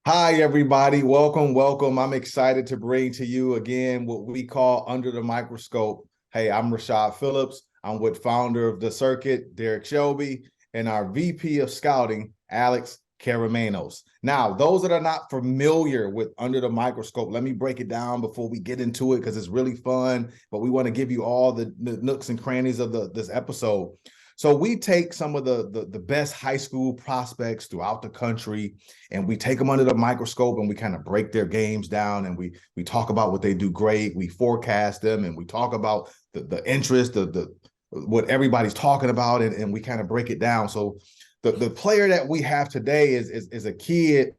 Hi, everybody. Welcome, welcome. I'm excited to bring to you again what we call Under the Microscope. Hey, I'm Rashad Phillips. I'm with founder of the circuit, Derrick Shelby, and our VP of Scouting, Alex Karamanos. Now, those that are not familiar with Under the Microscope, let me break it down before we get into it because it's really fun, but we want to give you all the nooks and crannies of this episode. So we take some of the best high school prospects throughout the country, and we take them under the microscope, and we kind of break their games down, and we talk about what they do great. We forecast them, and we talk about the interest, the what everybody's talking about, and we kind of break it down. So the player that we have today is a kid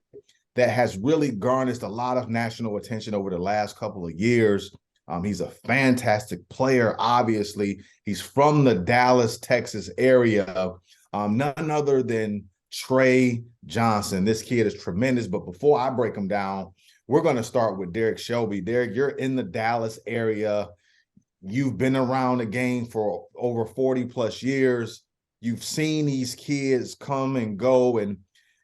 that has really garnered a lot of national attention over the last couple of years. He's a fantastic player, obviously. He's from the Dallas, Texas area. None other than Tre Johnson. This kid is tremendous. But before I break him down, we're going to start with Derrick Shelby. Derrick, you're in the Dallas area. You've been around the game for over 40 plus years. You've seen these kids come and go, and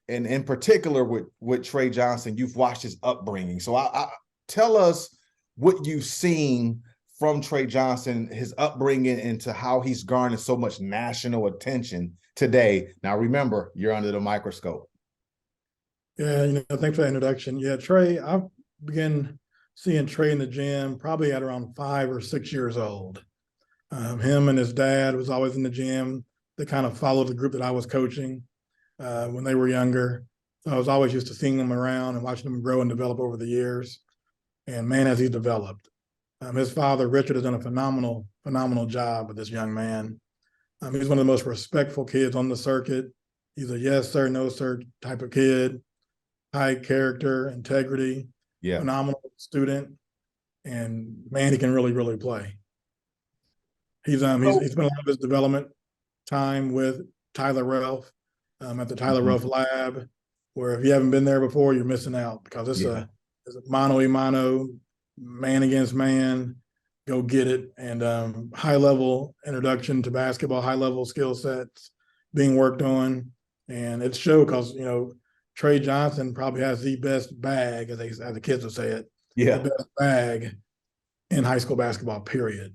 in particular with Tre Johnson, you've watched his upbringing. So I tell us what you've seen from Tre Johnson, his upbringing, into how he's garnered so much national attention today. Now, remember, you're under the microscope. Yeah, thanks for the introduction. Yeah, Tre, I began seeing Tre in the gym probably at around 5 or 6 years old. Him and his dad was always in the gym. They kind of followed the group that I was coaching when they were younger. So I was always used to seeing them around and watching them grow and develop over the years. And man, has he developed. His father, Richard, has done a phenomenal job with this young man. He's one of the most respectful kids on the circuit. He's a yes, sir, no, sir type of kid. High character, integrity, Yeah. phenomenal student, and man, he can really play. He's spent a lot of his development time with Tyler Ralph at the Tyler Ralph lab, where if you haven't been there before, you're missing out because it's a mano a mano, man against man, go get it, and high level introduction to basketball, high level skill sets being worked on, and it's show because Tre Johnson probably has the best bag, as the kids would say it, Yeah. the best bag in high school basketball, period.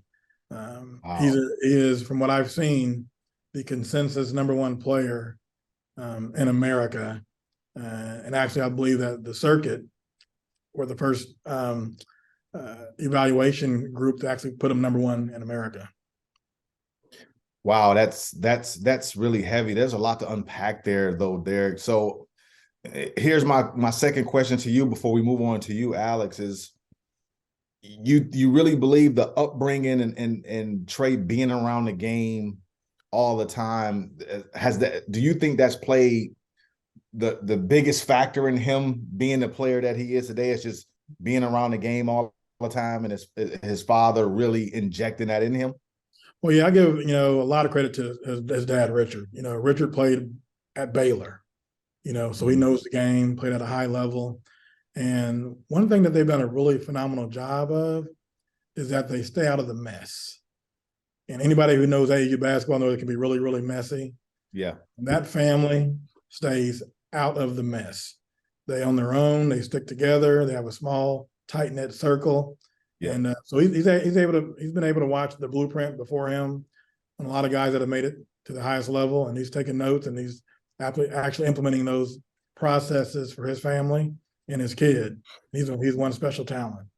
Wow. He is, from what I've seen, the consensus number one player in America. And actually, I believe that the circuit were the first evaluation group to actually put him number one in America. Wow, that's really heavy. There's a lot to unpack there, though, Derrick. So here's my second question to you before we move on to you, Alex, is you really believe the upbringing and Tre being around the game all the time do you think that's played the biggest factor in him being the player that he is today? It's just being around the game all the time, and his father really injecting that in him? Well, yeah, I give a lot of credit to his dad, Richard. Richard played at Baylor, so he knows the game, played at a high level. And one thing that they've done a really phenomenal job of is that they stay out of the mess. And anybody who knows AAU basketball knows it can be really messy. Yeah. And that family stays out of the mess. They on their own, they stick together, they have a small, tight-knit circle. Yeah. And so he's been able to watch the blueprint before him and a lot of guys that have made it to the highest level, and he's taking notes, and he's actually implementing those processes for his family and his kid. He's one special talent.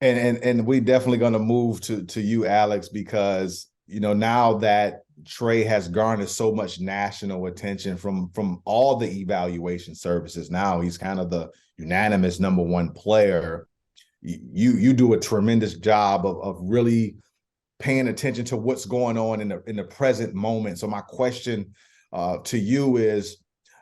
And we definitely going to move to you, Alex, because now that Tre has garnered so much national attention from all the evaluation services, now he's kind of the unanimous number one player. You do a tremendous job of really paying attention to what's going on in the present moment. So my question to you is,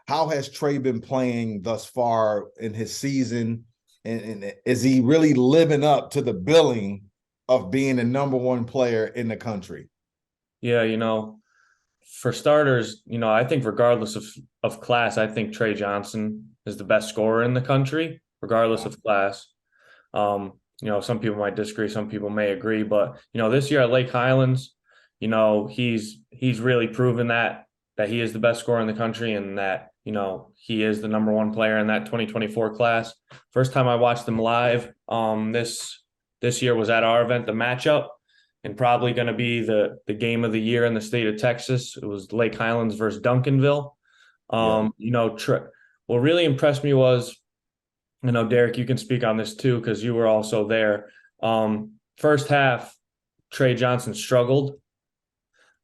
how has Tre been playing thus far in his season? And is he really living up to the billing of being the number one player in the country? Yeah, for starters, I think regardless of class, I think Tre Johnson is the best scorer in the country, regardless of class. Some people might disagree, some people may agree, but this year at Lake Highlands, he's really proven that he is the best scorer in the country, and that he is the number one player in that 2024 class. First time I watched him live this year was at our event, the matchup, and probably going to be the game of the year in the state of Texas. It was Lake Highlands versus Duncanville. What really impressed me was, Derrick, you can speak on this too, because you were also there. First half, Tre Johnson struggled.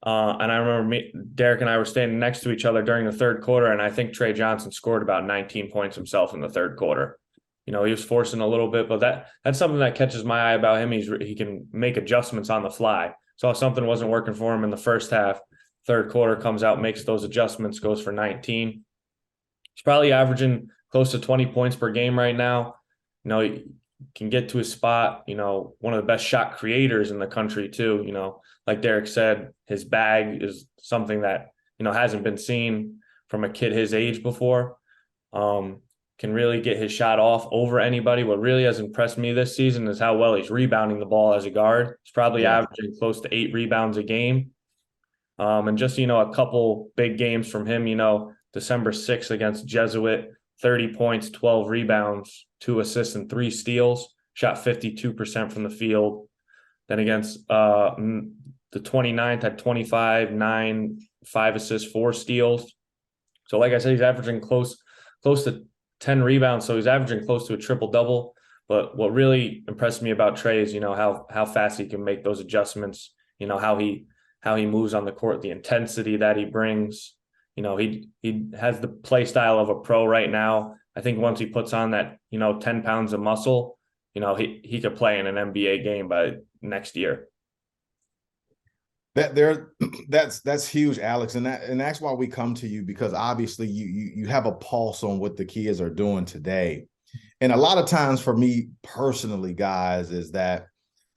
And I remember Derrick and I were standing next to each other during the third quarter, and I think Tre Johnson scored about 19 points himself in the third quarter. He was forcing a little bit, but that's something that catches my eye about him. He can make adjustments on the fly. So if something wasn't working for him in the first half, third quarter comes out, makes those adjustments, goes for 19. He's probably averaging close to 20 points per game right now. He can get to his spot, one of the best shot creators in the country too. Like Derrick said, his bag is something that, hasn't been seen from a kid his age before. Can really get his shot off over anybody. What really has impressed me this season is how well he's rebounding the ball as a guard. He's probably averaging close to 8 rebounds a game. And just, a couple big games from him, December 6th against Jesuit, 30 points, 12 rebounds, 2 assists, and 3 steals, shot 52% from the field. Then against the 29th, had 25, 9, 5 assists, 4 steals. So like I said, he's averaging close to 10 rebounds. So he's averaging close to a triple-double. But what really impressed me about Tre is, how fast he can make those adjustments, how he moves on the court, the intensity that he brings. He has the play style of a pro right now. I think once he puts on that, 10 pounds of muscle, he could play in an NBA game by next year. That's huge, Alex, and that's why we come to you, because obviously you have a pulse on what the kids are doing today. And a lot of times for me personally, guys, is that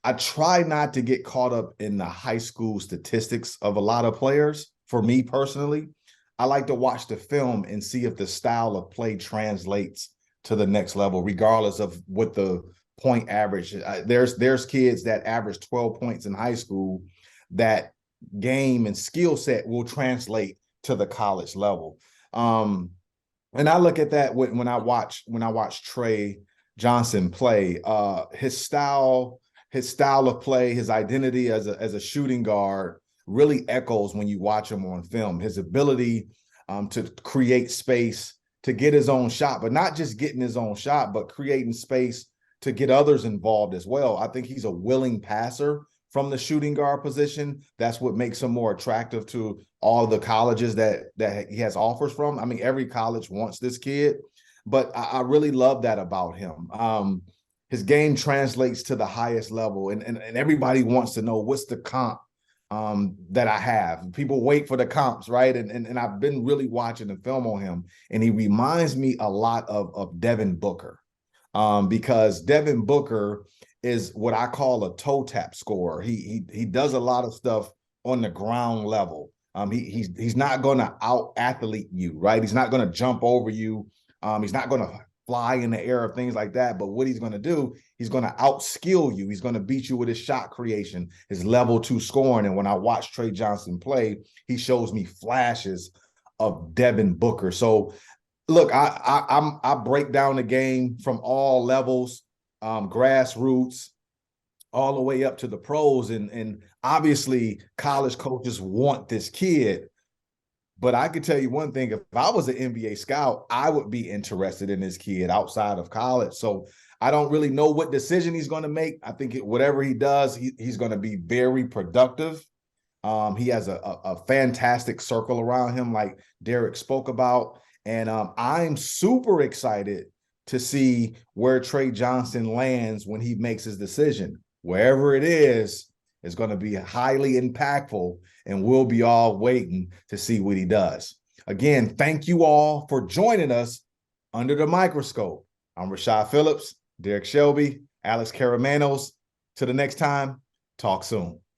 I try not to get caught up in the high school statistics of a lot of players. For me personally, I like to watch the film and see if the style of play translates to the next level, regardless of what the point average. There's kids that average 12 points in high school that game and skill set will translate to the college level. And I look at that when I watch Tre Johnson play. His style of play, his identity as a shooting guard really echoes when you watch him on film. His ability to create space, to get his own shot, but not just getting his own shot, but creating space to get others involved as well. I think he's a willing passer from the shooting guard position. That's what makes him more attractive to all the colleges that he has offers from. I mean, every college wants this kid, but I really love that about him. His game translates to the highest level, and everybody wants to know what's the comp that I have. People wait for the comps, right? And I've been really watching the film on him, and he reminds me a lot of Devin Booker, because Devin Booker is what I call a toe tap scorer. He does a lot of stuff on the ground level. He's not going to out athlete you, right? He's not going to jump over you. He's not going to fly in the air or things like that. But what he's going to do, he's going to outskill you. He's going to beat you with his shot creation, his level 2 scoring. And when I watch Tre Johnson play, he shows me flashes of Devin Booker. So look, I break down the game from all levels, grassroots, all the way up to the pros. And obviously college coaches want this kid. But I could tell you one thing, if I was an NBA scout, I would be interested in this kid outside of college. So I don't really know what decision he's going to make. I think whatever he does, he's going to be very productive. He has a fantastic circle around him, like Derrick spoke about. And I'm super excited to see where Tre Johnson lands when he makes his decision. Wherever it is going to be highly impactful, and we'll be all waiting to see what he does. Again, thank you all for joining us under the microscope. I'm Rashad Phillips, Derrick Shelby, Alex Karamanos. Till the next time, talk soon.